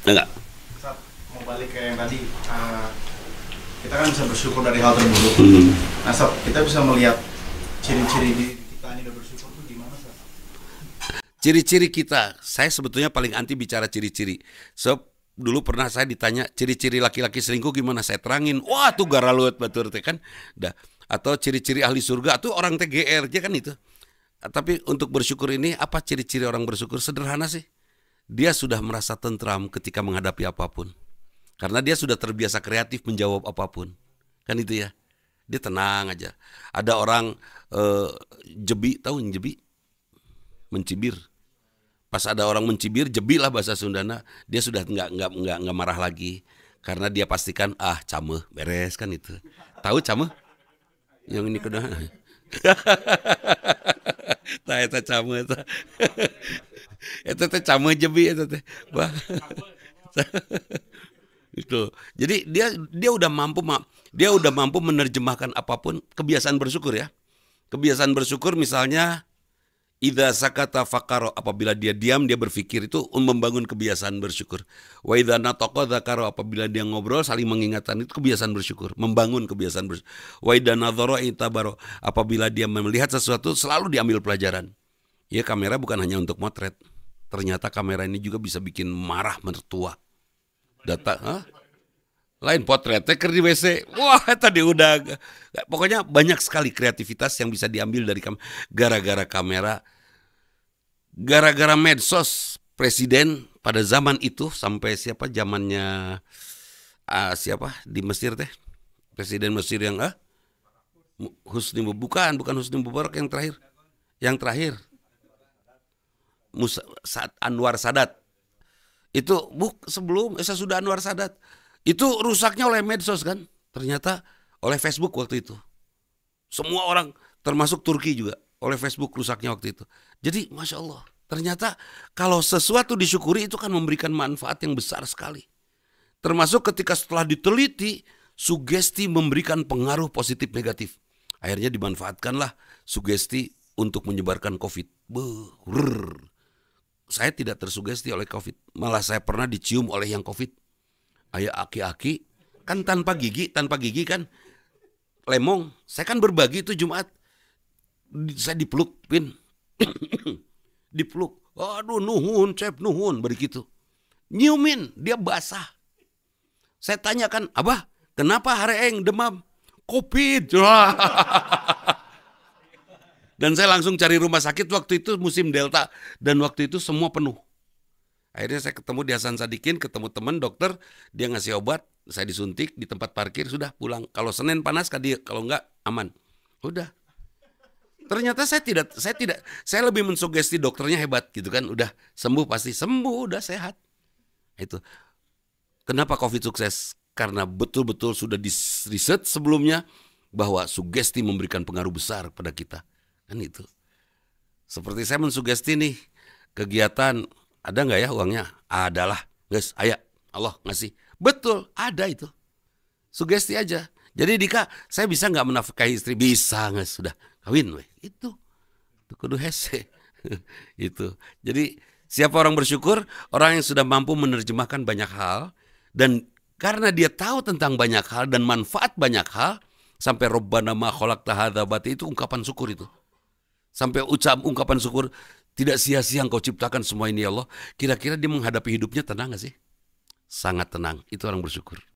Enggak. Saat mau balik ke yang tadi, kita kan bisa bersyukur dari hal terburuk. Nah, Sob, kita bisa melihat ciri-ciri di kita ini udah bersyukur tuh gimana, Sob? Ciri-ciri kita, saya sebetulnya paling anti bicara ciri-ciri. So, dulu pernah saya ditanya ciri-ciri laki-laki selingkuh gimana, saya terangin. Wah, tuh garalut batur teh kan. Dah. Atau ciri-ciri ahli surga tuh orang TGR aja kan itu. Tapi untuk bersyukur ini apa ciri-ciri orang bersyukur? Sederhana sih. Dia sudah merasa tentram ketika menghadapi apapun. Karena dia sudah terbiasa kreatif menjawab apapun. Kan itu ya. Dia tenang aja. Ada orang jebi, tahu jebi? Mencibir. Pas ada orang mencibir, jebi lah bahasa Sundana, dia sudah nggak marah lagi. Karena dia pastikan cameh, beres kan itu. Tahu cameh? Yang ini kena. Tah eta cameh eta. Eta teh cameh jebi eta teh. Itu. Jadi dia udah mampu menerjemahkan apapun, kebiasaan bersyukur ya. Kebiasaan bersyukur misalnya idza sakata faqara, apabila dia diam dia berpikir, itu membangun kebiasaan bersyukur. Wa idza nataqa dzakara, apabila dia ngobrol saling mengingatkan, itu kebiasaan bersyukur, membangun kebiasaan bersyukur. Wa idza nadhara itabara, apabila dia melihat sesuatu selalu diambil pelajaran. Ya, kamera bukan hanya untuk motret. Ternyata kamera ini juga bisa bikin marah mertua. Lain potretnya di WC. Wah, tadi udah. Pokoknya banyak sekali kreativitas yang bisa diambil dari gara-gara kamera. Gara-gara medsos, presiden pada zaman itu sampai zamannya siapa di Mesir teh? Presiden Mesir yang Husni bukan Husni Mubarak yang terakhir. Yang terakhir Anwar Sadat. Itu sesudah Anwar Sadat. Itu rusaknya oleh medsos kan, ternyata oleh Facebook waktu itu. Semua orang, termasuk Turki juga, oleh Facebook rusaknya waktu itu. Jadi Masya Allah, ternyata kalau sesuatu disyukuri itu kan memberikan manfaat yang besar sekali. Termasuk ketika setelah diteliti, sugesti memberikan pengaruh positif negatif. Akhirnya dimanfaatkanlah sugesti untuk menyebarkan COVID. Saya tidak tersugesti oleh COVID, malah saya pernah dicium oleh yang COVID. Ayah aki-aki kan tanpa gigi kan lemong. Saya kan berbagi itu Jumat. Saya dipeluk, Pin. Dipeluk. Aduh, nuhun, cep, nuhun, begitu. Nyiumin, dia basah. Saya tanyakan, Abah, kenapa hareeng demam? COVID. Dan saya langsung cari rumah sakit, waktu itu musim Delta. Dan waktu itu semua penuh. Akhirnya saya ketemu di Hasan Sadikin, ketemu teman dokter, dia ngasih obat, saya disuntik di tempat parkir, sudah pulang. Kalau Senin panas, kalau enggak aman. Udah. Ternyata saya lebih mensugesti dokternya hebat gitu kan, udah sembuh pasti sembuh, udah sehat. Itu. Kenapa COVID sukses? Karena betul-betul sudah di-riset sebelumnya bahwa sugesti memberikan pengaruh besar pada kita. Kan itu. Seperti saya mensugesti nih, kegiatan ada nggak ya uangnya? Adalah, guys, ayah Allah ngasih. Betul, ada itu. Sugesti aja. Jadi Dika, saya bisa nggak menafkahi istri? Bisa, nggak sudah kawin, weh. Itu kudu hese. Itu. Jadi siapa orang bersyukur? Orang yang sudah mampu menerjemahkan banyak hal, dan karena dia tahu tentang banyak hal dan manfaat banyak hal, sampai Rabbana ma khalaqta hadza batila, itu ungkapan syukur itu. Sampai ungkapan syukur, tidak sia-sia Engkau ciptakan semua ini ya Allah. Kira-kira dia menghadapi hidupnya tenang gak sih? Sangat tenang. Itu orang bersyukur.